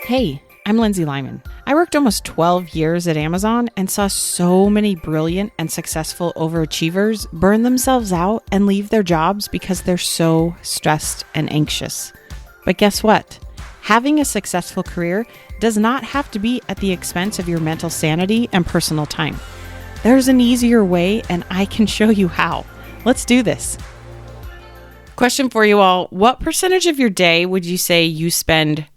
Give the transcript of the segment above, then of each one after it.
Hey, I'm Lindsay Lyman. I worked almost 12 years at Amazon and saw so many brilliant and successful overachievers burn themselves out and leave their jobs because they're so stressed and anxious. But guess what? Having a successful career does not have to be at the expense of your mental sanity and personal time. There's an easier way, and I can show you how. Let's do this. Question for you all. What percentage of your day would you say you spend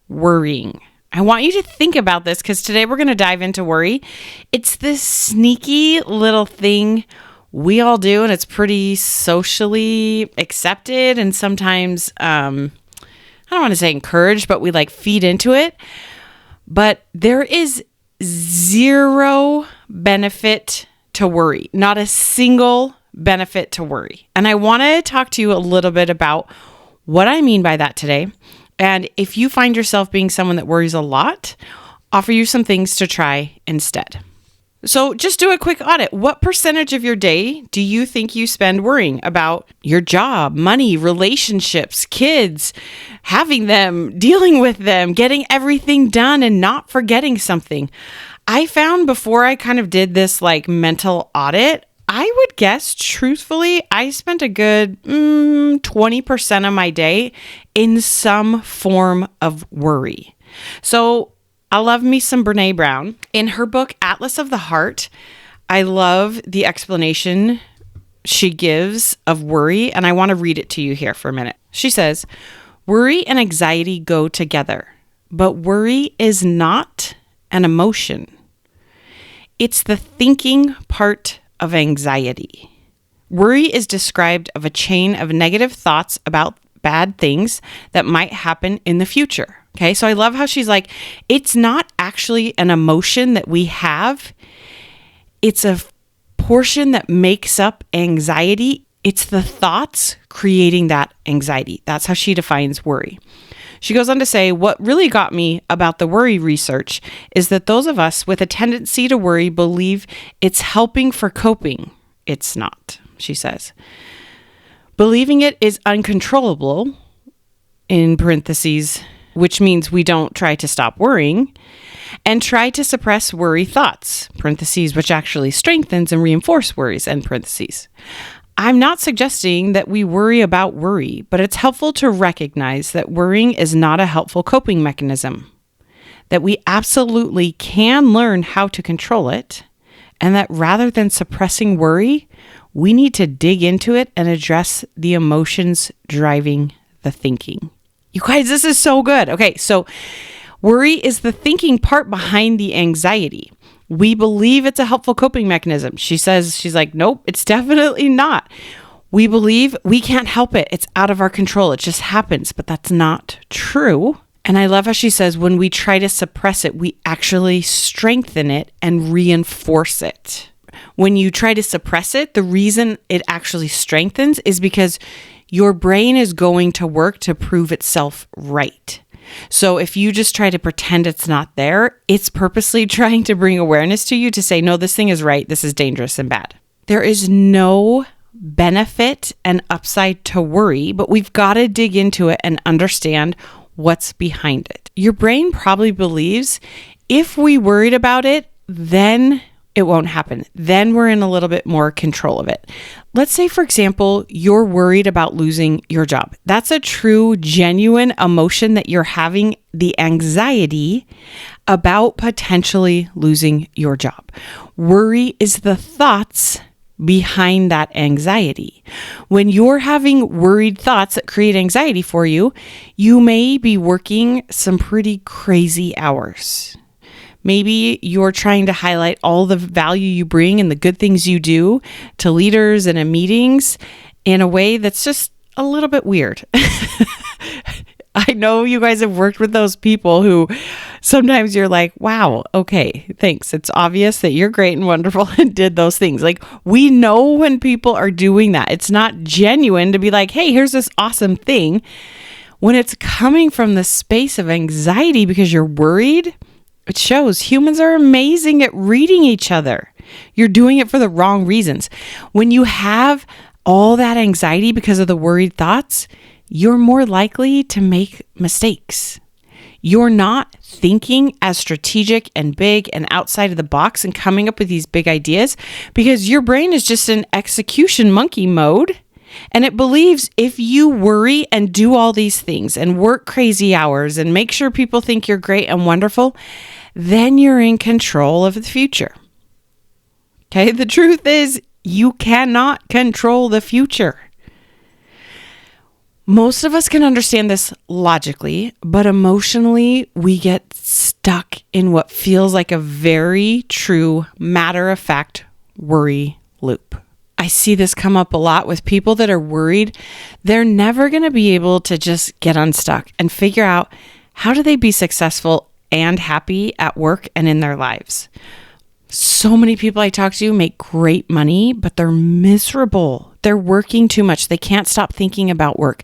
worrying? I want you to think about this because today we're going to dive into worry. It's this sneaky little thing we all do, and it's pretty socially accepted and sometimes, I don't want to say encouraged, but we feed into it. But there is zero benefit to worry, not a single benefit to worry. And I want to talk to you a little bit about what I mean by that today. And if you find yourself being someone that worries a lot, offer you some things to try instead. So just do a quick audit. What percentage of your day do you think you spend worrying about your job, money, relationships, kids, having them, dealing with them, getting everything done and not forgetting something? I found before I kind of did this mental audit, I would guess, truthfully, I spent a good 20% of my day in some form of worry. So I love me some Brené Brown. In her book, Atlas of the Heart, I love the explanation she gives of worry, and I want to read it to you here for a minute. She says, worry and anxiety go together, but worry is not an emotion. It's the thinking part of anxiety. Worry is described of a chain of negative thoughts about bad things that might happen in the future. Okay, so I love how she's like, it's not actually an emotion that we have. It's a portion that makes up anxiety. It's the thoughts creating that anxiety. That's how she defines worry. She goes on to say, what really got me about the worry research is that those of us with a tendency to worry believe it's helping for coping. It's not, she says. Believing it is uncontrollable, in parentheses, which means we don't try to stop worrying, and try to suppress worry thoughts, parentheses, which actually strengthens and reinforce worries, end parentheses. I'm not suggesting that we worry about worry, but it's helpful to recognize that worrying is not a helpful coping mechanism, that we absolutely can learn how to control it, and that rather than suppressing worry, we need to dig into it and address the emotions driving the thinking. You guys, this is so good. Okay, so worry is the thinking part behind the anxiety. We believe it's a helpful coping mechanism. She says, she's like, nope, it's definitely not. We believe we can't help it. It's out of our control. It just happens, but that's not true. And I love how she says, when we try to suppress it, we actually strengthen it and reinforce it. When you try to suppress it, the reason it actually strengthens is because your brain is going to work to prove itself right. So if you just try to pretend it's not there, it's purposely trying to bring awareness to you to say, no, this thing is right. This is dangerous and bad. There is no benefit and upside to worry, but we've got to dig into it and understand what's behind it. Your brain probably believes if we worried about it, then it won't happen. Then we're in a little bit more control of it. Let's say, for example, you're worried about losing your job. That's a true, genuine emotion that you're having, the anxiety about potentially losing your job. Worry is the thoughts behind that anxiety. When you're having worried thoughts that create anxiety for you, you may be working some pretty crazy hours. Maybe you're trying to highlight all the value you bring and the good things you do to leaders and in meetings in a way that's just a little bit weird. I know you guys have worked with those people who sometimes you're like, wow, okay, thanks. It's obvious that you're great and wonderful and did those things. We know when people are doing that. It's not genuine to be like, hey, here's this awesome thing. When it's coming from the space of anxiety because you're worried, it shows humans are amazing at reading each other. You're doing it for the wrong reasons. When you have all that anxiety because of the worried thoughts, you're more likely to make mistakes. You're not thinking as strategic and big and outside of the box and coming up with these big ideas because your brain is just in execution monkey mode. And it believes if you worry and do all these things and work crazy hours and make sure people think you're great and wonderful, then you're in control of the future. Okay, the truth is you cannot control the future. Most of us can understand this logically, but emotionally, we get stuck in what feels like a very true, matter-of-fact worry loop. I see this come up a lot with people that are worried. They're never going to be able to just get unstuck and figure out how do they be successful and happy at work and in their lives. So many people I talk to make great money, but they're miserable. They're working too much. They can't stop thinking about work.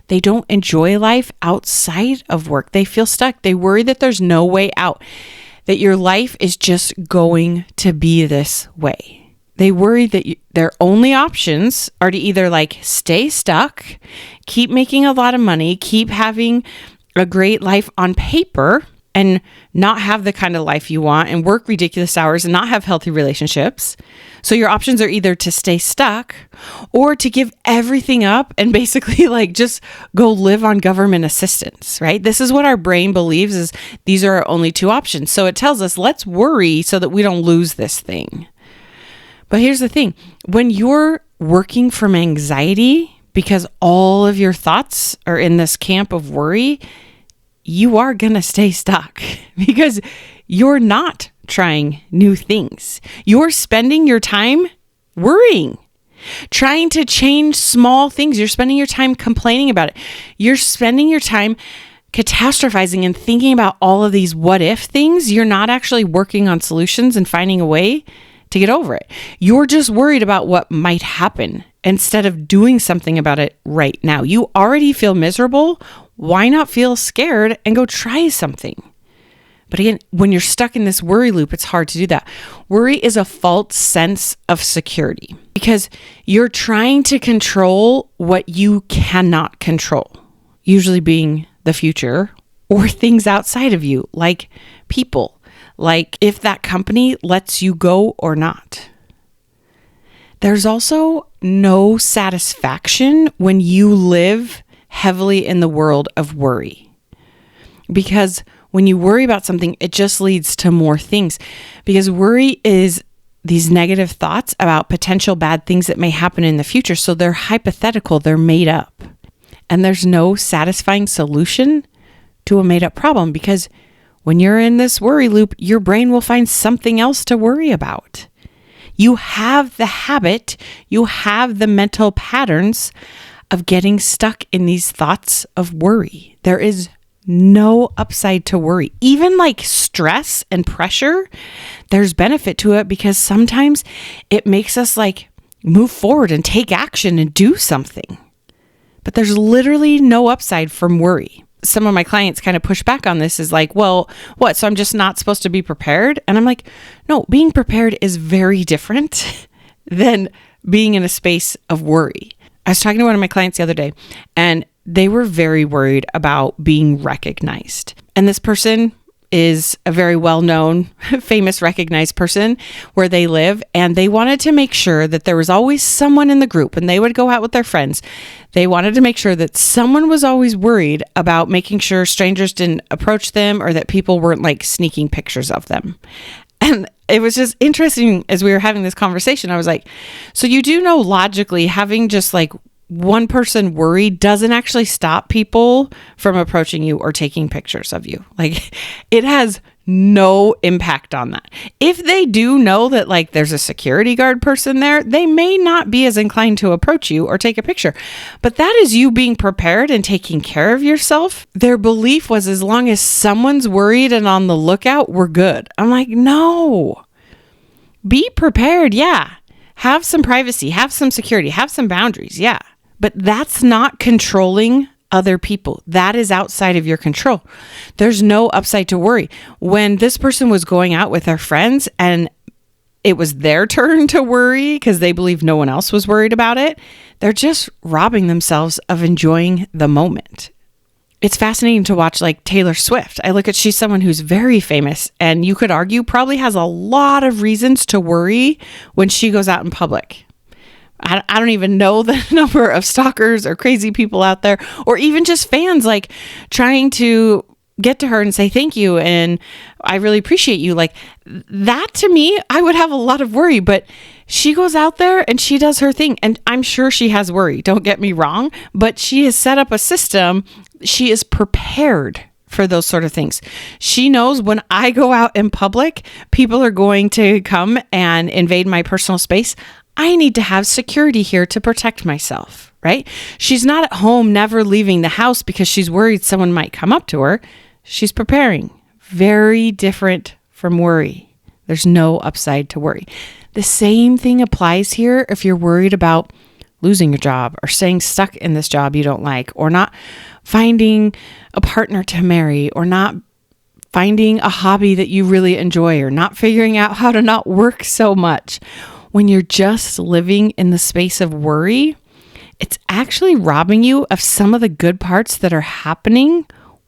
They don't enjoy life outside of work. They feel stuck. They worry that there's no way out, that your life is just going to be this way. They worry that their only options are to either like stay stuck, keep making a lot of money, keep having a great life on paper and not have the kind of life you want and work ridiculous hours and not have healthy relationships. So your options are either to stay stuck or to give everything up and basically like just go live on government assistance, right? This is what our brain believes is these are our only two options. So it tells us let's worry so that we don't lose this thing. But here's the thing, when you're working from anxiety because all of your thoughts are in this camp of worry, you are going to stay stuck because you're not trying new things. You're spending your time worrying, trying to change small things. You're spending your time complaining about it. You're spending your time catastrophizing and thinking about all of these what if things. You're not actually working on solutions and finding a way to get over it. You're just worried about what might happen instead of doing something about it right now. You already feel miserable. Why not feel scared and go try something? But again, when you're stuck in this worry loop, it's hard to do that. Worry is a false sense of security because you're trying to control what you cannot control, usually being the future or things outside of you, like people. Like if that company lets you go or not. There's also no satisfaction when you live heavily in the world of worry. Because when you worry about something, it just leads to more things. Because worry is these negative thoughts about potential bad things that may happen in the future. So they're hypothetical, they're made up. And there's no satisfying solution to a made up problem because when you're in this worry loop, your brain will find something else to worry about. You have the habit, you have the mental patterns of getting stuck in these thoughts of worry. There is no upside to worry. Even like stress and pressure, there's benefit to it because sometimes it makes us like move forward and take action and do something. But there's literally no upside from worry. Some of my clients kind of push back on this is like, well, what? So I'm just not supposed to be prepared? And I'm like, no, being prepared is very different than being in a space of worry. I was talking to one of my clients the other day and they were very worried about being recognized. And this person is a very well-known, famous, recognized person where they live. And they wanted to make sure that there was always someone in the group and they would go out with their friends. They wanted to make sure that someone was always worried about making sure strangers didn't approach them or that people weren't like sneaking pictures of them. And it was just interesting as we were having this conversation. I was like, so you do know logically having just like one person worried doesn't actually stop people from approaching you or taking pictures of you. Like it has no impact on that. If they do know that like there's a security guard person there, they may not be as inclined to approach you or take a picture. But that is you being prepared and taking care of yourself. Their belief was as long as someone's worried and on the lookout, we're good. I'm like, no. Be prepared, yeah. Have some privacy, have some security, have some boundaries, yeah. But that's not controlling other people. That is outside of your control. There's no upside to worry. When this person was going out with their friends and it was their turn to worry because they believe no one else was worried about it, they're just robbing themselves of enjoying the moment. It's fascinating to watch like Taylor Swift. She's someone who's very famous and you could argue probably has a lot of reasons to worry when she goes out in public. I don't even know the number of stalkers or crazy people out there, or even just fans like trying to get to her and say thank you and I really appreciate you. Like that, to me, I would have a lot of worry, but she goes out there and she does her thing. And I'm sure she has worry, don't get me wrong, but she has set up a system. She is prepared for those sort of things. She knows when I go out in public, people are going to come and invade my personal space. I need to have security here to protect myself, right? She's not at home, never leaving the house because she's worried someone might come up to her. She's preparing. Very different from worry. There's no upside to worry. The same thing applies here if you're worried about losing your job or staying stuck in this job you don't like, or not finding a partner to marry, or not finding a hobby that you really enjoy, or not figuring out how to not work so much. When you're just living in the space of worry, it's actually robbing you of some of the good parts that are happening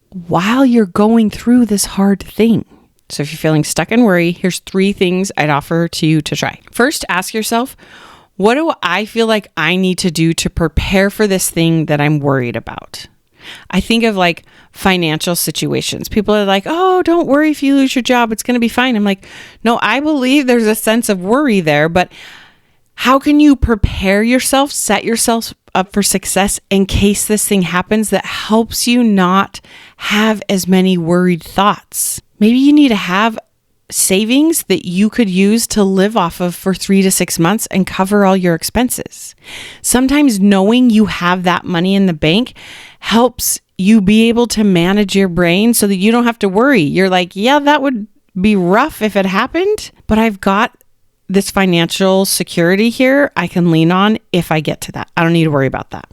while you're going through this hard thing. So if you're feeling stuck in worry, here's 3 things I'd offer to you to try. First, ask yourself, what do I feel like I need to do to prepare for this thing that I'm worried about? I think of like financial situations. People are like, oh, don't worry if you lose your job, it's going to be fine. I'm like, no, I believe there's a sense of worry there, but how can you prepare yourself, set yourself up for success in case this thing happens that helps you not have as many worried thoughts? Maybe you need to have savings that you could use to live off of for 3 to 6 months and cover all your expenses. Sometimes knowing you have that money in the bank helps you be able to manage your brain so that you don't have to worry. You're like, yeah, that would be rough if it happened, but I've got this financial security here I can lean on if I get to that. I don't need to worry about that.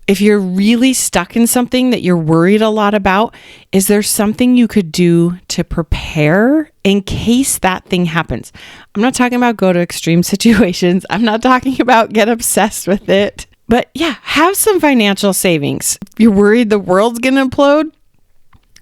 If you're really stuck in something that you're worried a lot about, is there something you could do to prepare in case that thing happens? I'm not talking about go to extreme situations. I'm not talking about get obsessed with it. But yeah, have some financial savings. If you're worried the world's going to implode,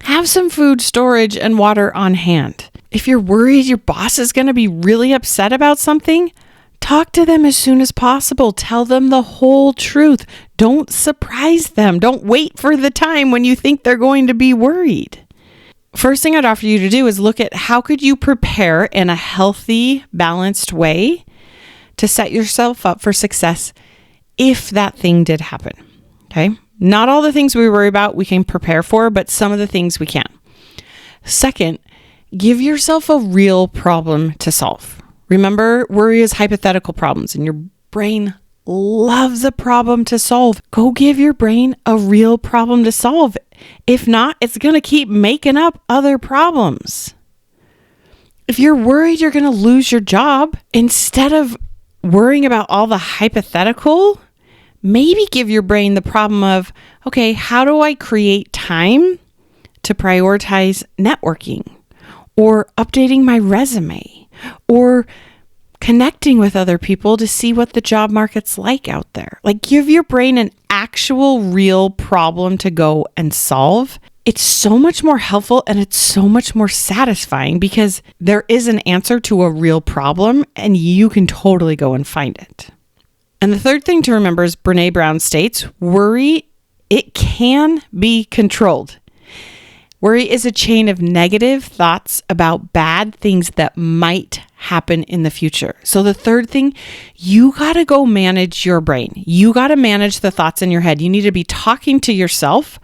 have some food storage and water on hand. If you're worried your boss is going to be really upset about something, talk to them as soon as possible. Tell them the whole truth. Don't surprise them. Don't wait for the time when you think they're going to be worried. First thing I'd offer you to do is look at how could you prepare in a healthy, balanced way to set yourself up for success if that thing did happen. Okay? Not all the things we worry about we can prepare for, but some of the things we can. Second, give yourself a real problem to solve. Remember, worry is hypothetical problems, and your brain loves a problem to solve. Go give your brain a real problem to solve. If not, it's going to keep making up other problems. If you're worried you're going to lose your job, instead of worrying about all the hypothetical, maybe give your brain the problem of, okay, how do I create time to prioritize networking, or updating my resume, or connecting with other people to see what the job market's like out there. Like, give your brain an actual real problem to go and solve. It's so much more helpful and it's so much more satisfying because there is an answer to a real problem and you can totally go and find it. And the third thing to remember is Brené Brown states, worry, it can be controlled. Worry is a chain of negative thoughts about bad things that might happen in the future. So the third thing, you got to go manage your brain. You got to manage the thoughts in your head. You need to be talking to yourself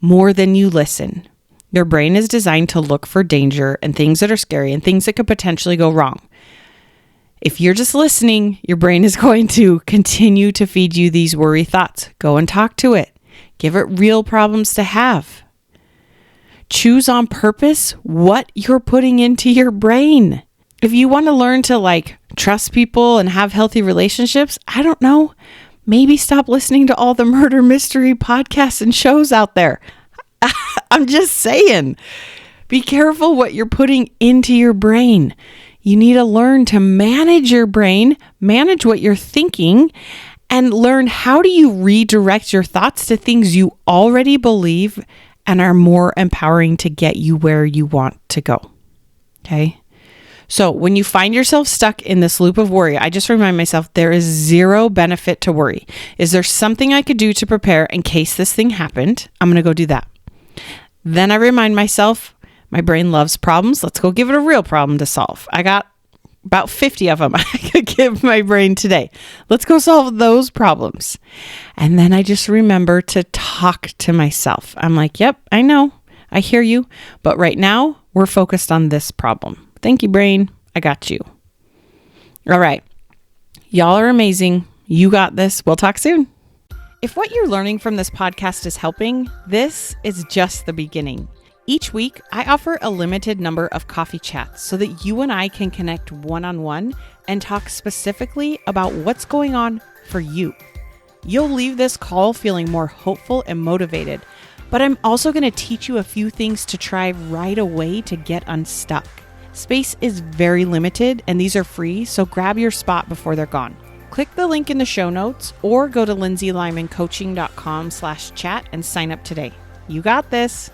more than you listen. Your brain is designed to look for danger and things that are scary and things that could potentially go wrong. If you're just listening, your brain is going to continue to feed you these worry thoughts. Go and talk to it. Give it real problems to have. Choose on purpose what you're putting into your brain. If you want to learn to trust people and have healthy relationships, I don't know, maybe stop listening to all the murder mystery podcasts and shows out there. I'm just saying, be careful what you're putting into your brain. You need to learn to manage your brain, manage what you're thinking, and learn how do you redirect your thoughts to things you already believe and are more empowering to get you where you want to go. Okay. So when you find yourself stuck in this loop of worry, I just remind myself there is zero benefit to worry. Is there something I could do to prepare in case this thing happened? I'm going to go do that. Then I remind myself, my brain loves problems. Let's go give it a real problem to solve. I got about 50 of them I could give my brain today. Let's go solve those problems. And then I just remember to talk to myself. I'm like, yep, I know. I hear you. But right now, we're focused on this problem. Thank you, brain. I got you. All right. Y'all are amazing. You got this. We'll talk soon. If what you're learning from this podcast is helping, this is just the beginning. Each week, I offer a limited number of coffee chats so that you and I can connect one-on-one and talk specifically about what's going on for you. You'll leave this call feeling more hopeful and motivated, but I'm also going to teach you a few things to try right away to get unstuck. Space is very limited and these are free, so grab your spot before they're gone. Click the link in the show notes or go to lindsaylymancoaching.com/chat and sign up today. You got this.